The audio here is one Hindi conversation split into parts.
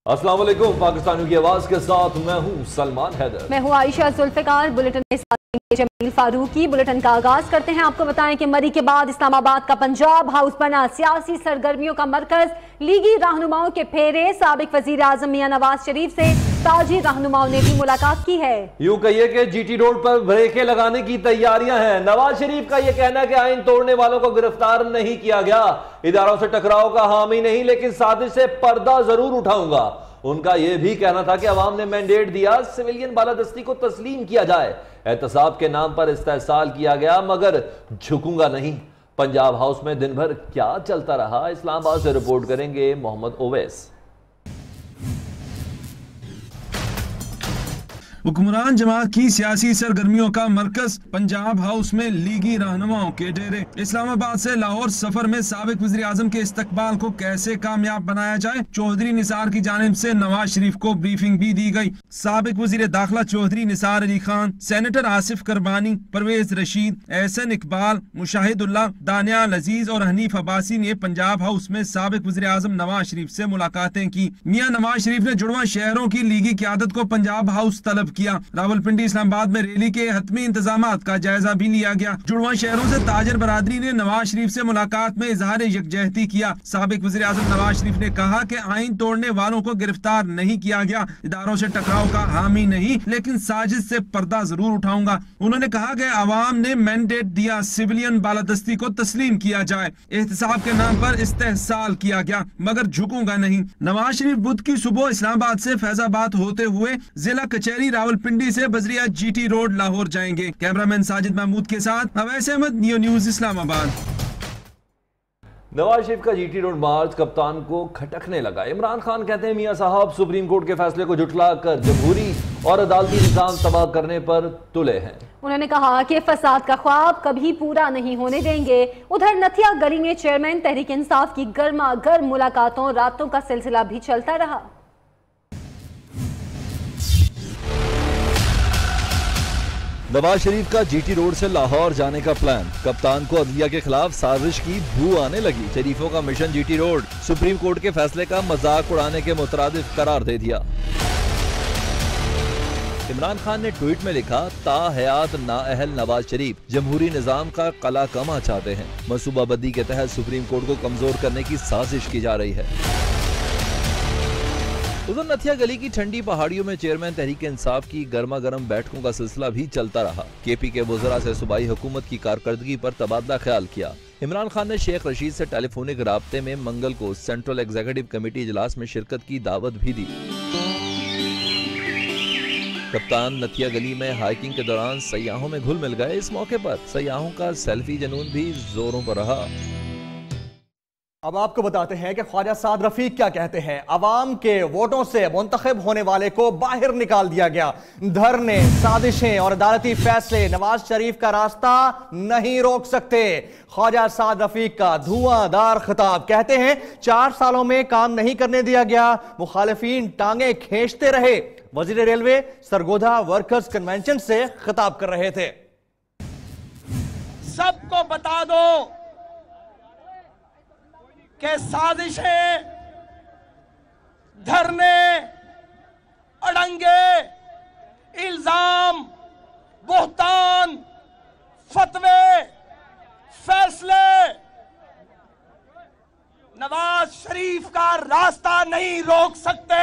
अस्सलाम वालेकुम। पाकिस्तानियों की आवाज के साथ मैं हूं सलमान हैदर। मैं हूं आयशा जुल्फिकार। बुलेटिन में साथ जमील फारूकी। बुलेटिन का आगाज करते हैं। आपको बताएं कि मरी के बाद इस्लामाबाद का पंजाब हाउस बना सियासी सरगर्मियों का मरकज। लीगी रहनुमाओं के फेरे। साबिक वजीर आजम मियां नवाज शरीफ से ताजी रहनुमाओं ने भी मुलाकात की है। यूं कहिए कि जीटी रोड पर ब्रेकें लगाने की तैयारियां हैं। नवाज शरीफ का यह कहना है कि आइन तोड़ने वालों को गिरफ्तार नहीं किया गया, इदारों से टकराव का हामी नहीं, लेकिन साजिश से पर्दा जरूर उठाऊंगा। उनका यह भी कहना था कि अवाम ने मैंडेट दिया, सिविलियन बालादस्ती को तस्लीम किया जाए। एहतसाब के नाम पर इस्तेहसाल किया गया, मगर झुकूंगा नहीं। पंजाब हाउस में दिन भर क्या चलता रहा, इस्लामाबाद से रिपोर्ट करेंगे मोहम्मद ओवैस। हुक्मरान जमात की सियासी सरगर्मियों का मरकज पंजाब हाउस में लीगी रहनुमाओं के डेरे। इस्लामाबाद से लाहौर सफर में साबिक वज़ीर आज़म के इस्तकबाल को कैसे कामयाब बनाया जाए, चौधरी निसार की जानिब से नवाज शरीफ को ब्रीफिंग भी दी गई। साबिक वज़ीर दाखिला चौधरी निसार अली खान, सेनेटर आसिफ करबानी, परवेज रशीद, एहसन इकबाल, मुशाहिदुल्लाह, दानियाल अजीज और हनीफ अब्बासी ने पंजाब हाउस में साबिक वज़ीर आज़म नवाज शरीफ से मुलाकातें की। मियां नवाज शरीफ ने जुड़वा शहरों की लीगी क़यादत को पंजाब हाउस तलब किया। रावलपिंडी इस्लामाबाद में रैली के हतमी इंतजामात का जायजा भी लिया गया। जुड़वा शहरों से ताजर बरादरी ने नवाज शरीफ से मुलाकात में इजहार यकजहती किया। साबिक वज़ीर आज़म नवाज शरीफ ने कहा कि आइन तोड़ने वालों को गिरफ्तार नहीं किया गया, इदारों से टकराव का हामी नहीं, लेकिन साजिश से पर्दा जरूर उठाऊंगा। उन्होंने कहा कि अवाम ने मैंडेट दिया, सिविलियन बालादस्ती को तस्लीम किया जाए। एहतसाब के नाम पर इस्तेहसाल किया गया, मगर झुकूंगा नहीं। नवाज शरीफ बुध की सुबह इस्लामाबाद से फैजाबाद होते हुए जिला कचहरी रावलपिंडी से बजरिया जीटी रोड लाहौर जाएंगे। कैमरामैन साजिद महमूद के साथ अवैस अहमद, नियो न्यूज इस्लामाबाद। नवाज शरीफ का जीटी रोड मार्च कप्तान को खटकने लगा। इमरान खान कहते हैं मियां साहब सुप्रीम कोर्ट के फैसले को झुठलाकर जमहूरी और अदालती निजाम तबाह करने पर तुले हैं। उन्होंने कहा कि फसाद का ख्वाब कभी पूरा नहीं होने देंगे। उधर नथिया गली में चेयरमैन तहरीक इंसाफ की गर्मा गर्म मुलाकातों रातों का सिलसिला भी चलता रहा। नवाज शरीफ का जीटी रोड से लाहौर जाने का प्लान। कप्तान को अदलिया के खिलाफ साजिश की बू आने लगी। शरीफों का mission GT road supreme court के फैसले का मजाक उड़ाने के मुतरादिफ करार दे दिया। इमरान खान ने ट्वीट में लिखा, ता हयात नाअहल नवाज शरीफ जमहूरी निजाम का कला कमा चाहते हैं। मनसूबाबंदी के तहत सुप्रीम कोर्ट को कमजोर करने की साजिश की जा रही है। उधर नथिया गली की ठंडी पहाड़ियों में चेयरमैन तहरीक इंसाफ की गर्मा गर्म बैठकों का सिलसिला भी चलता रहा। केपी के वज़रा से सूबाई हुकूमत की कारकर्दगी पर तबादला ख्याल किया। इमरान खान ने शेख रशीद से टेलीफोनिक राब्ते में मंगल को सेंट्रल एग्जीक्यूटिव कमेटी इजलास में शिरकत की दावत भी दी। कप्तान नथिया गली में हाइकिंग के दौरान सयाहों में घुल मिल गए। इस मौके पर सयाहों का सेल्फी जनून भी जोरों पर रहा। अब आपको बताते हैं कि ख्वाजा साद रफीक क्या कहते हैं। अवाम के वोटों से मुंतखब होने वाले को बाहर निकाल दिया गया। धरने, साजिशें और अदालती फैसले नवाज शरीफ का रास्ता नहीं रोक सकते। ख्वाजा साद रफीक का धुआंधार खिताब। कहते हैं 4 सालों में काम नहीं करने दिया गया, मुखालिफिन टांगे खींचते रहे। वजीर रेलवे सरगोधा वर्कर्स कन्वेंशन से खिताब कर रहे थे। सबको बता दो के साजिशें, धरने, अड़ंगे, इल्जाम, बुहतान, फतवे, फैसले नवाज शरीफ का रास्ता नहीं रोक सकते।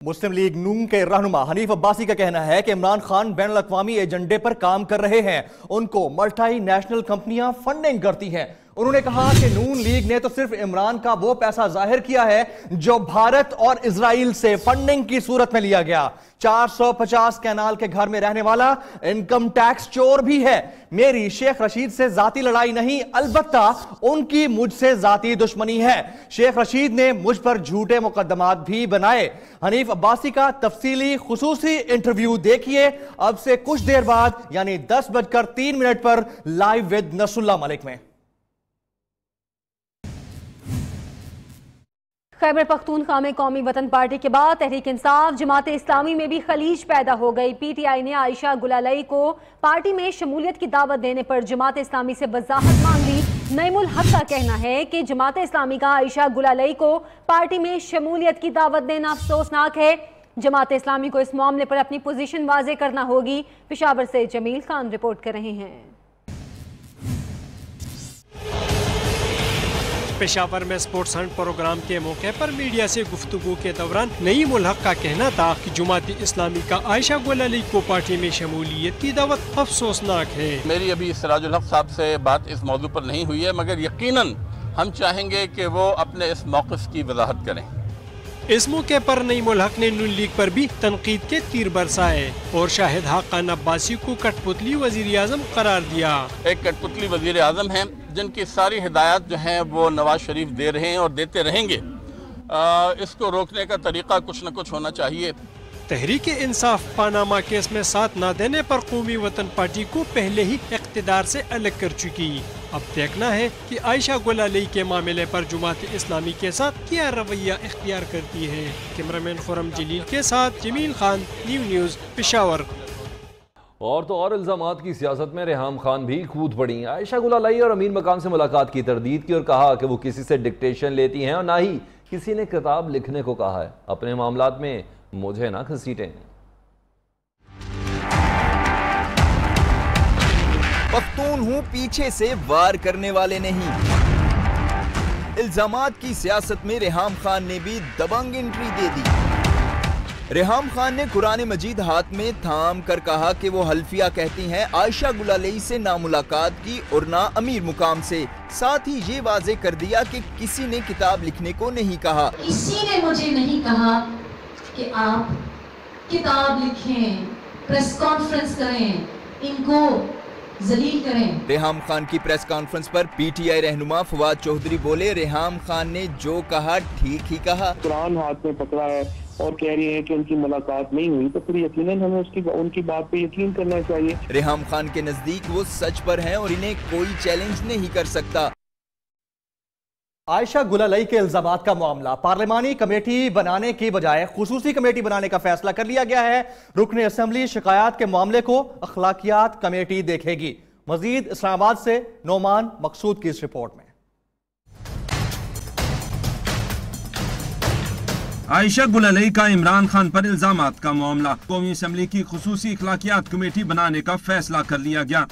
मुस्लिम लीग नून के रहनुमा हनीफ अब्बासी का कहना है कि इमरान खान बैनुल अक़वामी एजेंडे पर काम कर रहे हैं। उनको मल्टी नेशनल कंपनियां फंडिंग करती हैं। उन्होंने कहा कि नून लीग ने तो सिर्फ इमरान का वो पैसा जाहिर किया है जो भारत और इजराइल से फंडिंग की सूरत में लिया गया। 450 कैनाल के घर में रहने वाला इनकम टैक्स चोर भी है। मेरी शेख रशीद से जाती लड़ाई नहीं, अलबत्ता उनकी मुझसे जाती दुश्मनी है। शेख रशीद ने मुझ पर झूठे मुकदमात भी बनाए। हनीफ अब्बासी का तफसीली खुसूसी इंटरव्यू देखिए अब से कुछ देर बाद, यानी 10:03 पर लाइव विद नसरुल्लाह मलिक में। खैबर पख्तूनख्वा में कौमी वतन पार्टी के बाद तहरीक इंसाफ जमात इस्लामी में भी खलीज पैदा हो गई। पीटीआई ने आयशा गुलालई को पार्टी में शमूलियत की दावत देने पर जमात इस्लामी से वजाहत मांग ली। नईमुल हक का कहना है कि जमात इस्लामी का आयशा गुलालई को पार्टी में शमूलियत की दावत देना अफसोसनाक है। जमात इस्लामी को इस मामले पर अपनी पोजीशन वाजे करना होगी। पेशावर से जमील खान रिपोर्ट कर रहे हैं। पेशावर में स्पोर्ट्स हंट प्रोग्राम के मौके पर मीडिया से गुफ्तगू के दौरान नईमुल हक का कहना था कि जमात इस्लामी का आयशा गुलालई को पार्टी में शमूलियत की दावत अफसोसनाक है। मेरी अभी सिराजुल हक साहब से बात इस मौजू पर नहीं हुई है, मगर यकीनन हम चाहेंगे कि वो अपने इस मौक़िफ़ की वजाहत करें। इस मौके पर नईमुल हक ने नून लीग पर भी तनकीद के तीर बरसाए और शाहिद हाकान अब्बासी को कठपुतली वजीर आज़म करार दिया। एक कठपुतली वजीर आज़म हैं जिनकी सारी हिदायत जो हैं वो नवाज शरीफ दे रहे हैं और देते रहेंगे। इसको रोकने का तरीका कुछ न कुछ होना चाहिए। तहरीक इंसाफ पानामा केस में साथ न देने पर कौमी वतन पार्टी को पहले ही इख्तिदार से अलग कर चुकी। अब देखना है कि आयशा गुलालई के मामले पर जमात इस्लामी के साथ क्या रवैया इख्तियार करती है। कैमरामैन खुरम जलील के साथ जमील खान, न्यू न्यूज़, पेशावर। और तो और इल्जामात की सियासत में रेहाम खान भी कूद पड़ी। आयशा गुलालई और अमीर मकाम से मुलाकात की तरदीद की और कहा कि वो किसी से डिक्टेशन लेती हैं और ना ही किसी ने किताब लिखने को कहा है। अपने मामलात में मुझे ना घसीटें। पख्तून हूं, पीछे से वार करने वाले नहीं। इल्जामात की सियासत में रेहाम खान ने भी दबंग एंट्री दे दी। रेहाम खान ने कुरान मजीद हाथ में थाम कर कहा कि वो हल्फिया कहती हैं आयशा गुलालई से ना मुलाकात की और ना अमीर मुकाम से। साथ ही ये वाजे कर दिया कि किसी ने किताब लिखने को नहीं कहा। किसी ने मुझे नहीं कहा कि आप किताब लिखें, प्रेस कॉन्फ्रेंस करें, इनको जलील करें। रेहाम खान की प्रेस कॉन्फ्रेंस पर पीटीआई रहनुमा फवाद चौधरी बोले, रेहाम खान ने जो कहा ठीक ही कहा। कुरान हाथ में पकड़ा है और कह रही है कि उनकी मुलाकात नहीं हुई, तो फिर यकीनन हमें उनकी बात पे यकीन करना चाहिए। रेहाम खान के नजदीक वो सच पर हैं और इन्हें कोई चैलेंज नहीं कर सकता। आयशा गुलालई के इल्जामात का मामला पार्लिमानी कमेटी बनाने की बजाय खुसूसी कमेटी बनाने का फैसला कर लिया गया है। रुकन असेंबली शिकायत के मामले को अखलाकियात कमेटी देखेगी। मजीद इस्लामाबाद से नोमान मकसूद की इस रिपोर्ट में। आयशा गुलालई का इमरान खान पर इल्जामात का मामला, कौमी असेंबली की खुसूसी अखलाकियात कमेटी बनाने का फैसला कर लिया गया।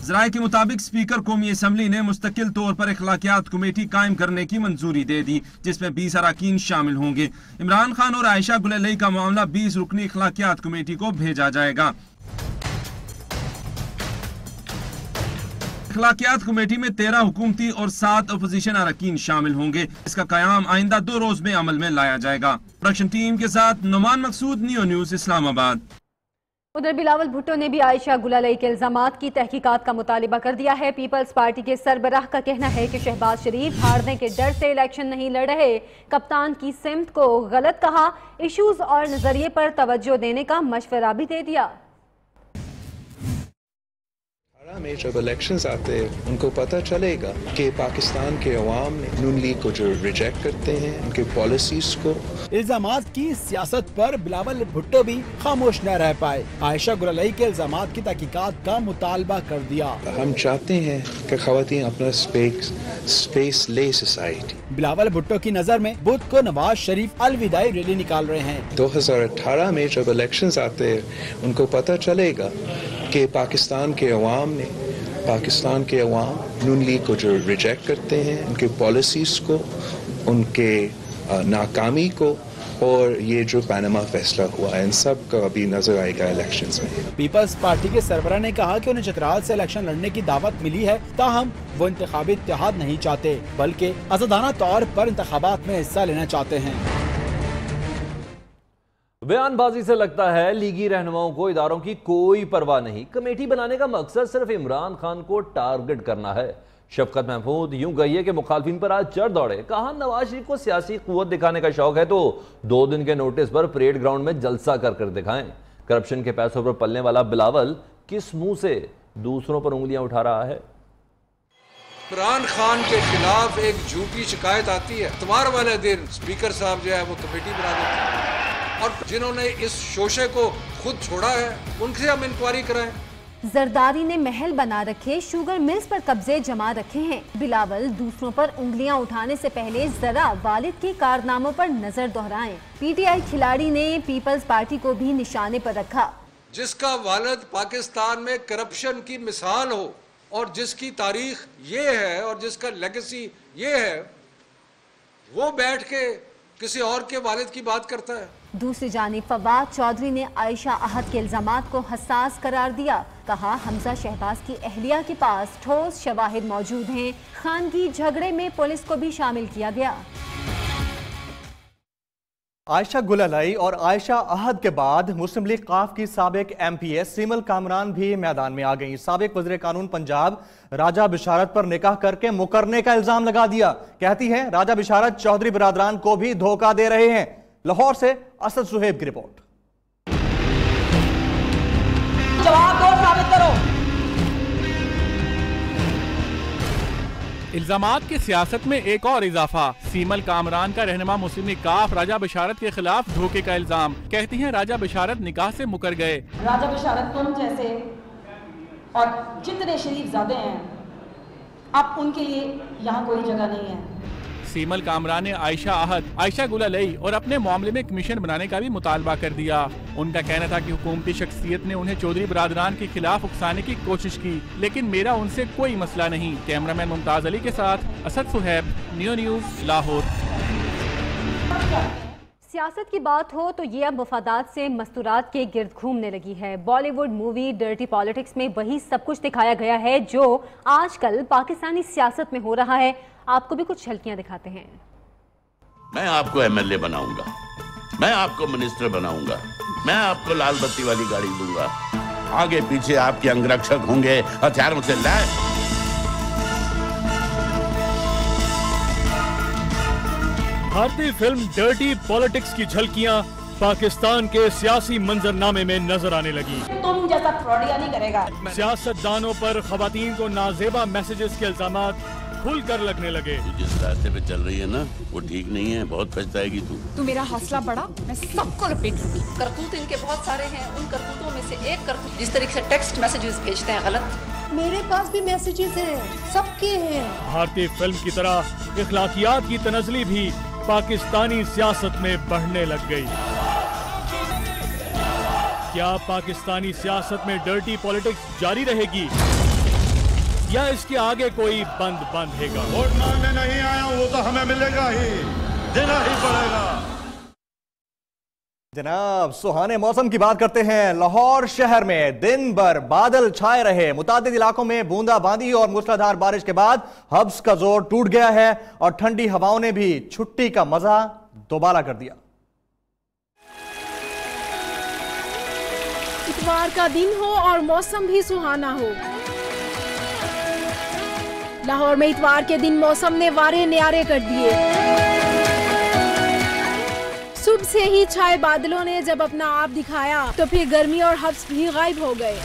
ज़राए के मुताबिक स्पीकर कौमी असेंबली ने मुस्तकिल तौर पर अखलाकियात कमेटी कायम करने की मंजूरी दे दी, जिसमें 20 अरकान शामिल होंगे। इमरान खान और आयशा गुलालई का मामला 20 रुकनी अखलाकियात कमेटी को भेजा जाएगा। अखलाकियात कमेटी में 13 हुकूमती और 7 अपोजिशन अरकान शामिल होंगे। इसका कयाम आइंदा 2 रोज में अमल में लाया जाएगा। प्रोडक्शन टीम के साथ नुमान मकसूद, न्यू न्यूज़, इस्लामाबाद। उधर बिलावल भुट्टो ने भी आयशा गुलालई के इल्जामात की तहकीकात का मुतालिबा कर दिया है। पीपल्स पार्टी के सरबराह का कहना है कि शहबाज शरीफ हारने के डर से इलेक्शन नहीं लड़ रहे। कप्तान की सिमत को गलत कहा, इश्यूज और नजरिए पर तवज्जो देने का मशवरा भी दे दिया। में जब इलेक्शंस आते हैं उनको पता चलेगा कि पाकिस्तान के अवाम ने नून लीग को जो रिजेक्ट करते हैं, उनके पॉलिसीज को। इल्जामात की सियासत पर बिलावल भुट्टो भी खामोश न रह पाए। आयशा गुलालई के इल्जामात की तहकीकात का मुतालबा कर दिया। हम चाहते हैं कि ख़वातीन अपना स्पेस ले सोसाइटी। बिलावल भुट्टो की नजर में बुध को नवाज शरीफ अलविदाई रैली निकाल रहे हैं। 2018 में जब इलेक्शंस आते हैं उनको पता चलेगा कि पाकिस्तान के अवाम नून लीग को जो रिजेक्ट करते हैं, उनके पॉलिसीज को, उनके नाकामी को और ये जो पैनामा फैसला हुआ है, इन सब का अभी नजर आएगा इलेक्शंस में। पीपल्स पार्टी के सरबराह ने कहा कि उन्हें चतराल से इलेक्शन लड़ने की दावत मिली है, ताहम वो इंतखाबी इत्तेहाद नहीं चाहते बल्कि आजादाना तौर पर इंतखाबात में हिस्सा लेना चाहते हैं। बयानबाजी से लगता है लीगी रहनुमाओं को इदारों की कोई परवाह नहीं। कमेटी बनाने का मकसद सिर्फ इमरान खान को टारगेट करना है। शफकत महमूद यूं कहिए कि मुखालफिन पर आज चढ़ दौड़े। कहा नवाज शरीफ को सियासी कुव्वत दिखाने का शौक है तो 2 दिन के नोटिस पर परेड ग्राउंड में जलसा कर दिखाएं। करप्शन के पैसों पर पलने वाला बिलावल किस मुंह से दूसरों पर उंगलियां उठा रहा है। इमरान खान के खिलाफ एक झूठी शिकायत आती है, तुम्हारे वाले दिन स्पीकर साहब जो है वो कमेटी बना देते हैं और जिन्होंने इस शोशे को खुद छोड़ा है उनसे हम इंक्वायरी कराएं। जरदारी ने महल बना रखे, शुगर मिल्स पर कब्जे जमा रखे हैं। बिलावल दूसरों पर उंगलियां उठाने से पहले जरा वालिद के कारनामों पर नजर दोहराएं। पीटीआई खिलाड़ी ने पीपल्स पार्टी को भी निशाने पर रखा। जिसका वालिद पाकिस्तान में करप्शन की मिसाल हो और जिसकी तारीख ये है और जिसका लेगेसी ये है, वो बैठ के किसी और के वालिद की बात करता है। दूसरी जानिब फवाद चौधरी ने आयशा अहद के इल्जामात को हसास करार दिया। कहा, हमजा शहबाज की अहलिया के पास ठोस शवाहिद मौजूद हैं। खानगी झगड़े में पुलिस को भी शामिल किया गया। आयशा गुलालाई और आयशा अहद के बाद मुस्लिम लीग काफ की साबिक एमपीएस सीमल कामरान भी मैदान में आ गई। साबिक वज़ीर कानून पंजाब राजा बिशारत पर निकाह करके मुकरने का इल्जाम लगा दिया। कहती है राजा बिशारत चौधरी बिरादरान को भी धोखा दे रहे हैं। लाहौर से असद सुहेब की रिपोर्ट। जवाब दो, साबित करो। इल्जामात की सियासत में एक और इजाफा। सीमल कामरान का रहनुमा मुस्लिम लीग काफ राजा बिशारत के खिलाफ धोखे का इल्जाम। कहती हैं राजा बिशारत निकाह से मुकर गए। राजा बिशारत तुम जैसे और जितने शरीफ ज़ादे हैं, अब उनके लिए यहाँ कोई जगह नहीं है। सीमल कामरान ने आयशा अहद, आयशा गुलालाई और अपने मामले में कमीशन बनाने का भी मुतालबा कर दिया। उनका कहना था कि हुकूमती शख्सियत ने उन्हें चौधरी बिरादरान के खिलाफ उकसाने की कोशिश की, लेकिन मेरा उनसे कोई मसला नहीं। कैमरामैन मुमताज अली के साथ असद सुहेब, नियो न्यूज़, लाहौर। सियासत की बात हो तो ये अब मफादात से मस्तूरात के गिर्द घूमने लगी है। बॉलीवुड मूवी डर्टी पॉलिटिक्स में वही सब कुछ दिखाया गया है जो आजकल पाकिस्तानी सियासत में हो रहा है। आपको भी कुछ झलकियां दिखाते हैं। मैं आपको एमएलए बनाऊंगा, मैं आपको मिनिस्टर बनाऊंगा, मैं आपको लाल बत्ती वाली गाड़ी दूंगा, आगे पीछे आपके अंगरक्षक होंगे हथियारों से लैस। भारतीय फिल्म डर्टी पॉलिटिक्स की झलकियां पाकिस्तान के सियासी मंजरनामे में नजर आने लगी। तुम जैसा फ्रॉडिया नहीं करेगा। सियासतदानों पर खवातीन को नाजेबा मैसेजेस के इल्जामात खुलकर लगने लगे। तू जिस रास्ते पे चल रही है ना, वो ठीक नहीं है, बहुत पछताएगी तू। मेरा हौसला बढ़ा, मैं सबको लपेट लूंगी। करतूत इनके बहुत सारे हैं, उन करतूतों में से एक करतूत जिस तरीके से टेक्स्ट मैसेजेस भेजते हैं गलत। मेरे पास भी मैसेजेस हैं, सबके हैं। भारतीय फिल्म की तरह इखलाकियात की तनज़ली भी पाकिस्तानी सियासत में बढ़ने लग गई। क्या पाकिस्तानी सियासत में डर्टी पॉलिटिक्स जारी रहेगी या इसके आगे कोई बंद बंधेगा? वोट मांगने नहीं आया, वो तो हमें मिलेगा ही, देना ही पड़ेगा। जनाब, सुहाने मौसम की बात करते हैं। लाहौर शहर में दिन भर बादल छाए रहे। मुतादिद इलाकों में बूंदाबांदी और मूसलाधार बारिश के बाद हब्स का जोर टूट गया है और ठंडी हवाओं ने भी छुट्टी का मजा दोबारा कर दिया। इतवार का दिन हो और मौसम भी सुहाना हो। लाहौर में इतवार के दिन मौसम ने वारे न्यारे कर दिए। सुबह से ही छाए बादलों ने जब अपना आप दिखाया तो फिर गर्मी और हब्स भी गायब हो गए।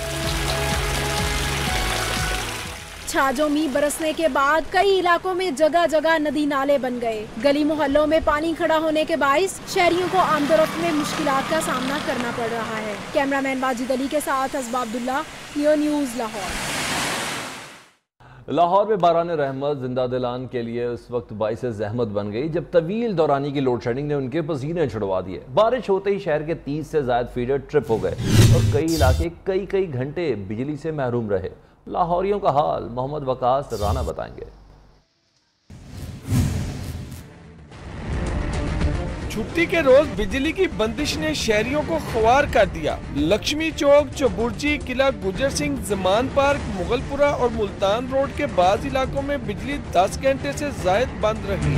छाजों में बरसने के बाद कई इलाकों में जगह जगह नदी नाले बन गए। गली मोहल्लों में पानी खड़ा होने के बाइस शहरियों को आमदोरफ्त में मुश्किलात का सामना करना पड़ रहा है। कैमरामैन वाजिद अली के साथ असबा अब्दुल्ला, नियो न्यूज़, लाहौर। लाहौर में बारान रहमत जिंदा दिलान के लिए उस वक्त बाइस ज़हमत बन गई जब तवील दौरानी की लोड शेडिंग ने उनके पसीने छुड़वा दिए। बारिश होते ही शहर के 30 से ज्यादा फीडर ट्रिप हो गए और कई इलाके कई घंटे बिजली से महरूम रहे। लाहौरियों का हाल मोहम्मद वकास राना बताएंगे। छुट्टी के रोज बिजली की बंदिश ने शहरियों को ख्वार कर दिया। लक्ष्मी चौक, चबुर्जी, किला गुजर सिंह, जमान पार्क, मुगलपुरा और मुल्तान रोड के बाज इलाकों में बिजली 10 घंटे से जायद बंद रही।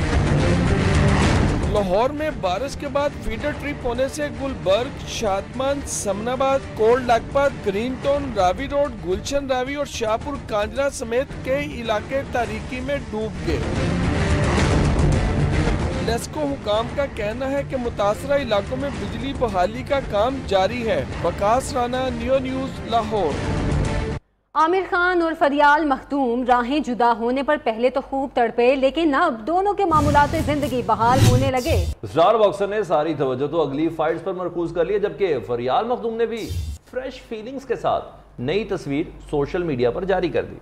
लाहौर में बारिश के बाद फीडर ट्रिप होने से Gulberg, Shadman, Samanabad, Kot Lakhpat, Green Town, Ravi Road, Gulshan Ravi और शाहपुर कांजरा समेत कई इलाके तारीकी में डूब गए। नेस्को हुकाम का कहना है कि मुतासरा इलाकों में बिजली बहाली का काम जारी है। Waqas Rana, Neo News, Lahore. आमिर खान और फरियाल मखदूम राहें जुदा होने पर पहले तो खूब तड़पे, लेकिन अब दोनों के मामूलाते जिंदगी बहाल होने लगे। स्टार बॉक्सर ने सारी तवज्जो तो अगली फाइट्स पर मरकूज कर लिया, जबकि फरियाल मखदूम ने भी फ्रेश फीलिंग्स के साथ नई तस्वीर सोशल मीडिया पर जारी कर दी।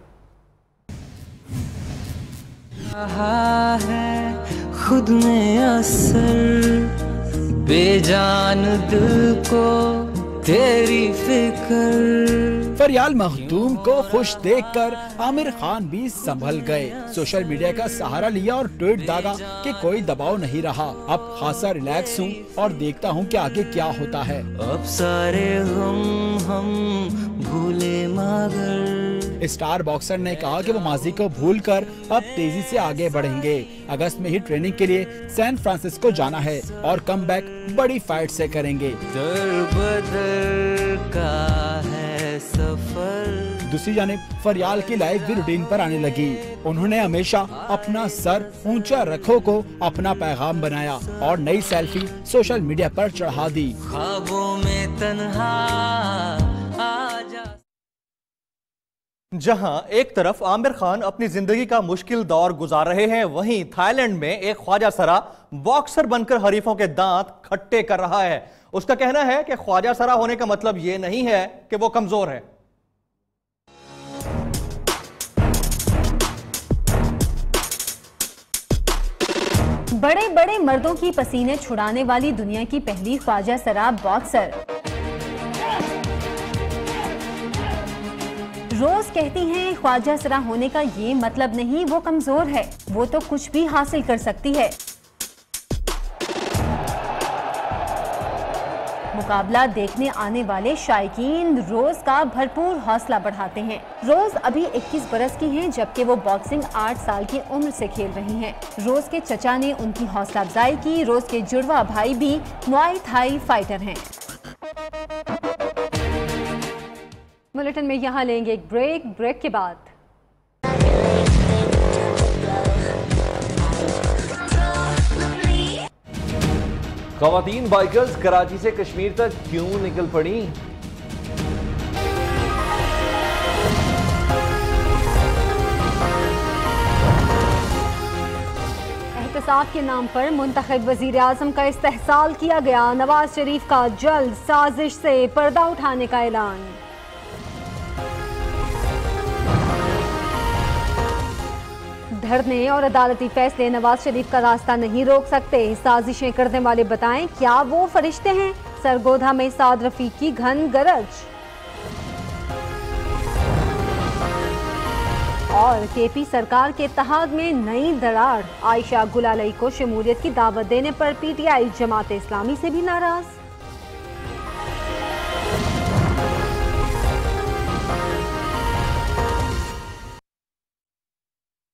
है खुद में असर बेजान दिल को तेरी फिक्र। फरियाल मखदूम को खुश देखकर आमिर खान भी संभल गए। सोशल मीडिया का सहारा लिया और ट्वीट दागा कि कोई दबाव नहीं रहा, अब खासा रिलैक्स हूँ और देखता हूँ कि आगे क्या होता है। अब सारे हम भूले मगर। स्टार बॉक्सर ने कहा कि वो माजी को भूलकर अब तेजी से आगे बढ़ेंगे। अगस्त में ही ट्रेनिंग के लिए सैन फ्रांसिस्को जाना है और कमबैक बड़ी फाइट से करेंगे। दर का है सफर। दूसरी जानिब फरियाल की लाइफ भी रूटीन पर आने लगी। उन्होंने हमेशा अपना सर ऊंचा रखो को अपना पैगाम बनाया और नई सेल्फी सोशल मीडिया पर चढ़ा दी। ख्वाबों में तन्हा आजा। जहां एक तरफ आमिर खान अपनी जिंदगी का मुश्किल दौर गुजार रहे हैं, वहीं थाईलैंड में एक ख्वाजा सरा बॉक्सर बनकर हरीफों के दांत खट्टे कर रहा है। उसका कहना है कि ख्वाजा सरा होने का मतलब यह नहीं है कि वो कमजोर है। बड़े बड़े मर्दों की पसीने छुड़ाने वाली दुनिया की पहली ख्वाजा सरा बॉक्सर। रोज कहती हैं ख्वाजा सरा होने का ये मतलब नहीं वो कमजोर है, वो तो कुछ भी हासिल कर सकती है। मुकाबला देखने आने वाले शायकीन रोज का भरपूर हौसला बढ़ाते हैं। रोज अभी 21 बरस की हैं, जबकि वो बॉक्सिंग 8 साल की उम्र से खेल रही हैं। रोज के चचा ने उनकी हौसला अफजाई की। रोज के जुड़वा भाई भी मुआई थाई फाइटर हैं। बुलेटिन में यहाँ लेंगे एक ब्रेक के बाद ख़वातीन बाइकर्स कराची से कश्मीर तक क्यों निकल पड़ी? एहतसाब के नाम पर मुंतखब वजीर आजम का इस्तेहसाल किया गया। नवाज शरीफ का जल्द साजिश से पर्दा उठाने का ऐलान। धरने और अदालती फैसले नवाज शरीफ का रास्ता नहीं रोक सकते। साजिशें करने वाले बताएं क्या वो फरिश्ते हैं? सरगोधा में साद रफीक की घन गरज। और केपी सरकार के इत्तेहाद में नई दरार। आयशा गुलालई को शमूलियत की दावत देने पर पीटीआई जमात इस्लामी से भी नाराज।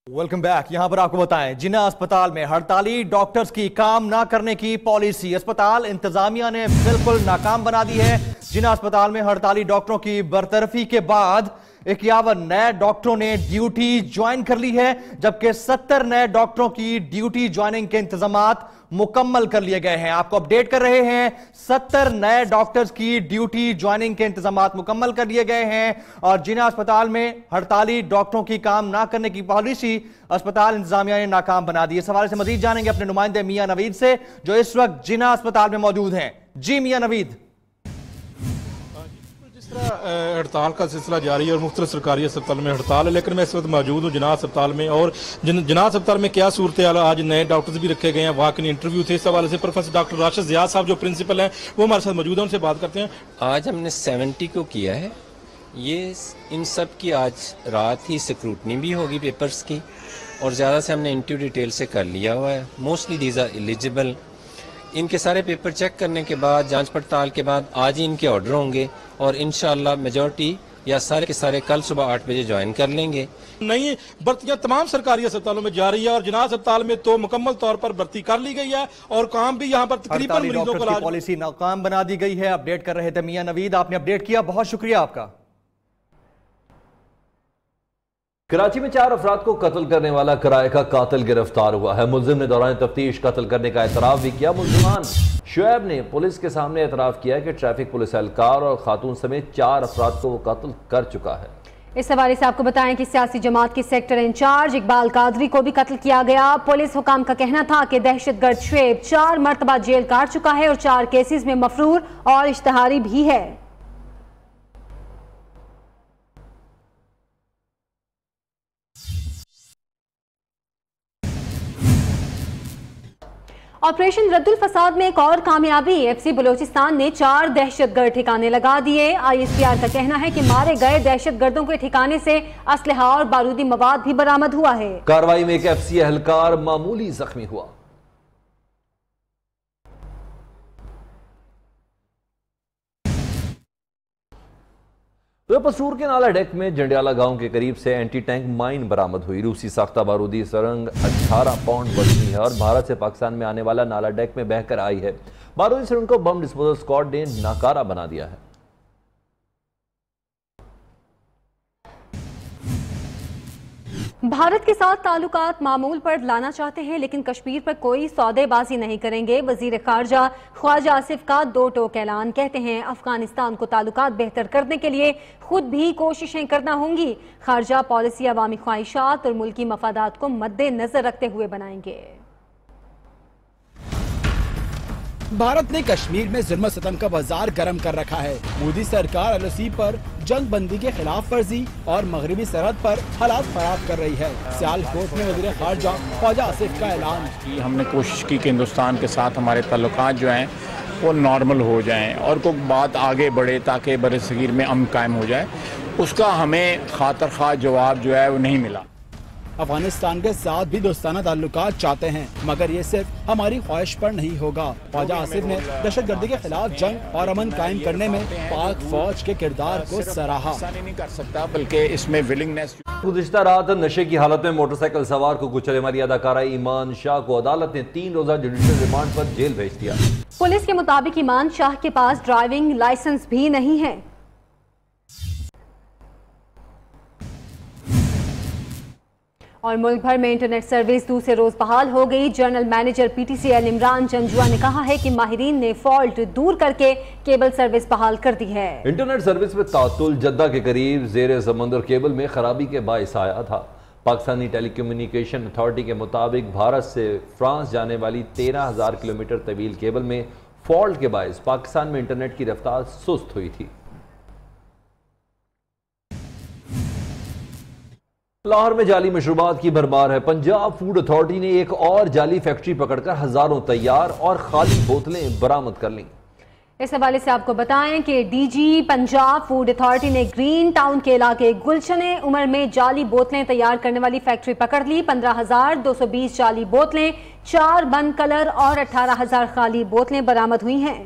Welcome back. यहां पर आपको बताएं, जिन्ना अस्पताल में हड़ताली डॉक्टर्स की काम ना करने की पॉलिसी अस्पताल इंतजामिया ने बिल्कुल नाकाम बना दी है। जिन्ना अस्पताल में हड़ताली डॉक्टरों की बरतरफी के बाद 51 नए डॉक्टरों ने ड्यूटी ज्वाइन कर ली है, जबकि 70 नए डॉक्टरों की ड्यूटी ज्वाइनिंग के इंतजामात मुकम्मल कर लिए गए हैं। आपको अपडेट कर रहे हैं, 70 नए डॉक्टर्स की ड्यूटी ज्वाइनिंग के इंतजामात मुकम्मल कर लिए गए हैं। और जिन्ना अस्पताल में हड़ताली डॉक्टरों की काम ना करने की पॉलिसी अस्पताल इंतजामिया ने नाकाम बना दी। इस हवाले से मजीद जानेंगे अपने नुमाइंदे मियां नवीद से, जो इस वक्त जिन्ना अस्पताल में मौजूद हैं। जी मियां नवीद। हड़ताल का सिलसिला जारी है और मुख्तलिफ सरकारी अस्पताल में हड़ताल है, लेकिन मैं इस वक्त मौजूद हूँ जिन्ना अस्पताल में। और जिन्ना अस्पताल में क्या सूरत हाल, आज नए डॉक्टर्स भी रखे गए हैं, वहाँ के इंटरव्यू थे। इस हवाले से प्रोफेसर डॉक्टर राशिद ज़ियाद साहब जो प्रिंसिपल हैं वो हमारे साथ मौजूद हैं, उनसे बात करते हैं। आज हमने 70 को किया है। ये इन सब की आज रात ही स्क्रूटनी भी होगी पेपर्स की, और ज़्यादा से हमने इंटरव्यू डिटेल से कर लिया हुआ है। Mostly these are eligible. इनके सारे पेपर चेक करने के बाद, जांच पड़ताल के बाद आज ही इनके ऑर्डर होंगे और इंशाल्लाह मेजॉरिटी या सारे के सारे कल सुबह 8 बजे ज्वाइन कर लेंगे। नई भर्तियां तमाम सरकारी अस्पतालों में जारी है और जिन्ना अस्पताल में तो मुकम्मल तौर पर भर्ती कर ली गई है और काम भी यहाँ पर तकरीबन मरीजों को पॉलिसी नाकाम बना दी गई है। अपडेट कर रहे थे मियां नवीद, आपने अपडेट किया, बहुत शुक्रिया आपका। कराची में 4 अफराद को कत्ल करने वाला किराए का कातिल गिरफ्तार हुआ है। मुलजिम ने दौरान तफ्तीश कत्ल करने का एतराफ भी किया। मुलजिमान शुएब ने पुलिस के सामने एतराफ किया कि ट्रैफिक पुलिस एहलकार और खातून समेत 4 अफराद को वो कत्ल कर चुका है। इस हवाले से आपको बताएं कि सियासी जमात के सेक्टर इंचार्ज इकबाल कादरी को भी कत्ल किया गया। पुलिस हुकाम का कहना था कि दहशतगर्द शुएब 4 मरतबा जेल काट चुका है और 4 केसेस में मफरूर और इश्तहारी भी है। ऑपरेशन रद्दुल फसाद में एक और कामयाबी। एफसी बलोचिस्तान ने 4 दहशतगर्द ठिकाने लगा दिए। ISPR का कहना है कि मारे गए दहशतगर्दों के ठिकाने से असलहा और बारूदी मवाद भी बरामद हुआ है। कार्रवाई में एक एफसी एहलकार मामूली जख्मी हुआ। पसूर के नाला डेक में जंडियाला गांव के करीब से एंटी टैंक माइन बरामद हुई। रूसी साख्ता बारूदी सुरंग 18 पाउंड वजनी है और भारत से पाकिस्तान में आने वाला नाला डेक में बहकर आई है। बारूदी सुरंग को बम डिस्पोजल स्क्वाड ने नाकारा बना दिया है। भारत के साथ ताल्लुकात मामूल पर लाना चाहते हैं, लेकिन कश्मीर पर कोई सौदेबाजी नहीं करेंगे। वजीर खारजा ख्वाजा आसिफ का 2 टोक ऐलान। कहते हैं अफगानिस्तान को ताल्लुकात बेहतर करने के लिए खुद भी कोशिशें करना होंगी। खारजा पॉलिसी अवामी ख्वाहिशात और मुल्की मफादात को मद्देनजर रखते हुए बनाएंगे। भारत ने कश्मीर में जुल्म सितम का बाजार गर्म कर रखा है। मोदी सरकार LOC पर जंग बंदी के खिलाफ वर्जी और मगरबी सरहद पर हालात खराब कर रही है। सियालकोट में वज़ीर खारजा ख्वाजा आसिफ का ऐलान। हमने कोशिश की कि हिंदुस्तान के साथ हमारे ताल्लुकात जो हैं वो नॉर्मल हो जाएं और कोई बात आगे बढ़े ताकि बरसगीर में अमन कायम हो जाए। उसका हमें खातर खा जवाब जो है वो नहीं मिला। अफगानिस्तान के साथ भी दोस्ताना ताल्लुकात चाहते हैं, मगर ये सिर्फ हमारी ख्वाहिश पर नहीं होगा। ख्वाजा आसिफ ने दहशतगर्दी के खिलाफ जंग और अमन कायम करने में पाक फौज के किरदार को सराहा। नहीं कर सकता बल्कि इसमें विलिंगनेस। गुज़िश्ता रात नशे की हालत में मोटरसाइकिल सवार को कुचले मारी अदाकारा ईमान शाह को अदालत ने 3 रोजा जुडिशल रिमांड पर जेल भेज दिया। पुलिस के मुताबिक ईमान शाह के पास ड्राइविंग लाइसेंस भी नहीं है। और मुल्क भर में इंटरनेट सर्विस दूसरे रोज बहाल हो गई। General manager PTCL Imran Janjua ने कहा है कि माहिरीन ने फॉल्ट दूर करके केबल सर्विस बहाल कर दी है। इंटरनेट सर्विस में तातुल जद्दा के करीब जेर समंदर केबल में खराबी के बाइस आया था। पाकिस्तानी टेलीकम्युनिकेशन अथॉरिटी के मुताबिक भारत से फ्रांस जाने वाली 13,000 किलोमीटर तवील केबल में फॉल्ट के बाइस पाकिस्तान में इंटरनेट की रफ्तार सुस्त हुई थी। लाहौर में जाली मशरूबात की भरमार है। पंजाब फूड अथॉरिटी ने एक और जाली फैक्ट्री पकड़कर हजारों तैयार और खाली बोतलें बरामद कर लीं। इस हवाले से आपको बताएं कि DG पंजाब फूड अथॉरिटी ने ग्रीन टाउन के इलाके गुलशने उमर में जाली बोतलें तैयार करने वाली फैक्ट्री पकड़ ली। 15,220 जाली बोतलें, 4 बंद कलर और 18,000 खाली बोतलें बरामद हुई हैं।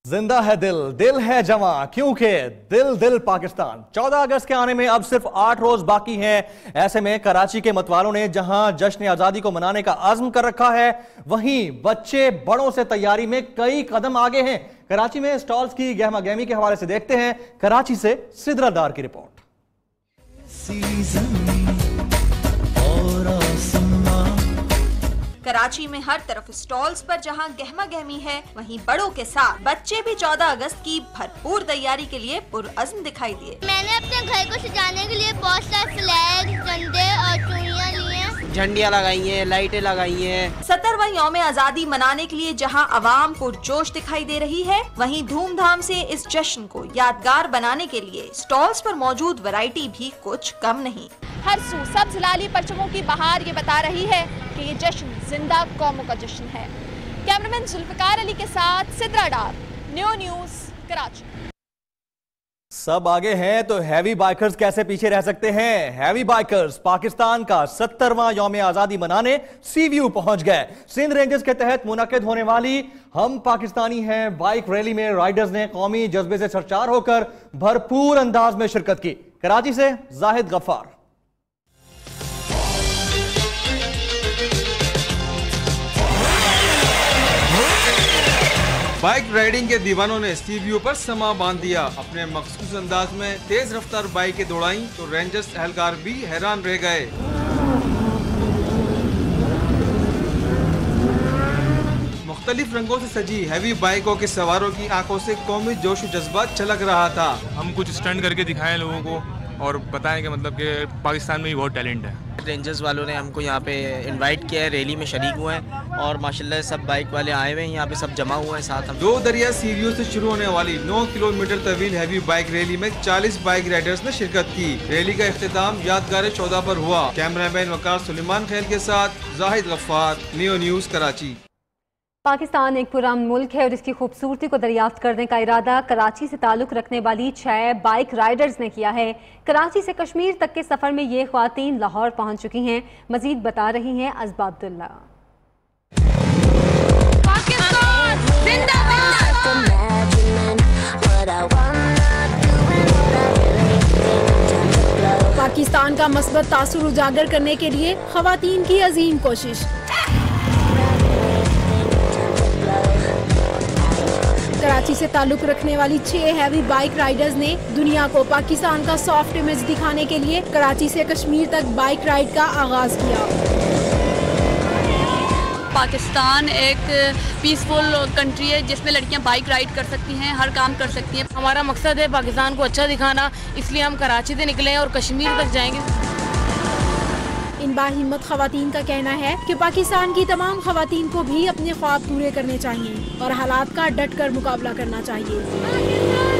जिंदा है दिल, दिल है जवां, क्योंकि दिल दिल पाकिस्तान। 14 अगस्त के आने में अब सिर्फ 8 रोज बाकी हैं। ऐसे में कराची के मतवालों ने जहां जश्न आजादी को मनाने का अज़्म कर रखा है, वहीं बच्चे बड़ों से तैयारी में कई कदम आगे हैं। कराची में स्टॉल्स की गहमा गहमी के हवाले से देखते हैं कराची से सिद्रा डार की रिपोर्ट। कराची में हर तरफ स्टॉल्स पर जहां गहमा गहमी है, वहीं बड़ों के साथ बच्चे भी 14 अगस्त की भरपूर तैयारी के लिए पुरअज़्म दिखाई दिए। मैंने अपने घर को सजाने के लिए बहुत सारे फ्लैग, झंडे और चूड़ियां ली हैं, झंडियां लगाई हैं, लाइटें लगाई हैं। 70वां यौम आजादी मनाने के लिए जहां अवाम पुरजोश दिखाई दे रही है, वहीं धूमधाम से इस जश्न को यादगार बनाने के लिए स्टॉल्स पर मौजूद वैरायटी भी कुछ कम नहीं। हर सू सब्ज लाली परचमों की बहार ये बता रही है कि ये जश्न जिंदा कौमों का जश्न है। कैमरामैन जुल्फकार अली के साथ सिद्रा डार, न्यू न्यूज़, कराची। सब आगे हैं तो हैवी बाइकर्स कैसे पीछे रह सकते हैं। हैवी बाइकर्स पाकिस्तान का 70वां यौम आजादी मनाने सीव्यू पहुंच गए। सिंध रेंजर्स के तहत मुनक्किद होने वाली हम पाकिस्तानी हैं बाइक रैली में राइडर्स ने कौमी जज्बे से सरचार होकर भरपूर अंदाज में शिरकत की। कराची से जाहिद गफ्फार। बाइक राइडिंग के दीवानों ने सीव्यू पर समा बांध दिया। अपने मखसूस अंदाज में तेज रफ्तार बाइकें दौड़ाई तो रेंजर्स एहलकार भी हैरान रह गए। मुख्तलिफ रंगों से सजी हैवी बाइकों के सवारों की आंखों से कौमी जोश जज्बा छलक रहा था। हम कुछ स्टंट करके दिखाएं लोगों को और बताएं कि मतलब कि पाकिस्तान में भी बहुत टैलेंट है। रेंजर्स वालों ने हमको यहाँ पे इनवाइट किया है, रैली में शरीक हुए हैं और माशाल्लाह सब बाइक वाले आए हुए हैं, यहाँ पे सब जमा हुए हैं साथ हम। 2 दरिया सीरियो से शुरू होने वाली 9 किलोमीटर तवील हैवी बाइक रैली में 40 बाइक राइडर्स ने शिरकत की। रैली का इख्तिताम यादगार 14 पर हुआ। कैमरामैन वकार सुलेमान खैल के साथ जाहिद गफ्फार, नियो न्यूज़ कराची। पाकिस्तान एक पुरान मुल्क है और इसकी खूबसूरती को दरियाफ्त करने का इरादा कराची से ताल्लुक रखने वाली 6 बाइक राइडर्स ने किया है। कराची से कश्मीर तक के सफर में ये ख्वातीन लाहौर पहुंच चुकी हैं। मजीद बता रही हैं अज़बा अब्दुल्ला। पाकिस्तान का मस्बत तासुर उजागर करने के लिए ख्वातीन की अजीम कोशिश। कराची से ताल्लुक रखने वाली 6 हैवी बाइक राइडर्स ने दुनिया को पाकिस्तान का सॉफ्ट इमेज दिखाने के लिए कराची से कश्मीर तक बाइक राइड का आगाज किया। पाकिस्तान एक पीसफुल कंट्री है जिसमें लड़कियां बाइक राइड कर सकती हैं, हर काम कर सकती हैं। हमारा मकसद है पाकिस्तान को अच्छा दिखाना, इसलिए हम कराची से निकले और कश्मीर तक जाएंगे। इन बाहिम्मत ख्वातीन का कहना है कि पाकिस्तान की तमाम ख्वातीन को भी अपने ख्वाब पूरे करने चाहिए और हालात का डट कर मुकाबला करना चाहिए।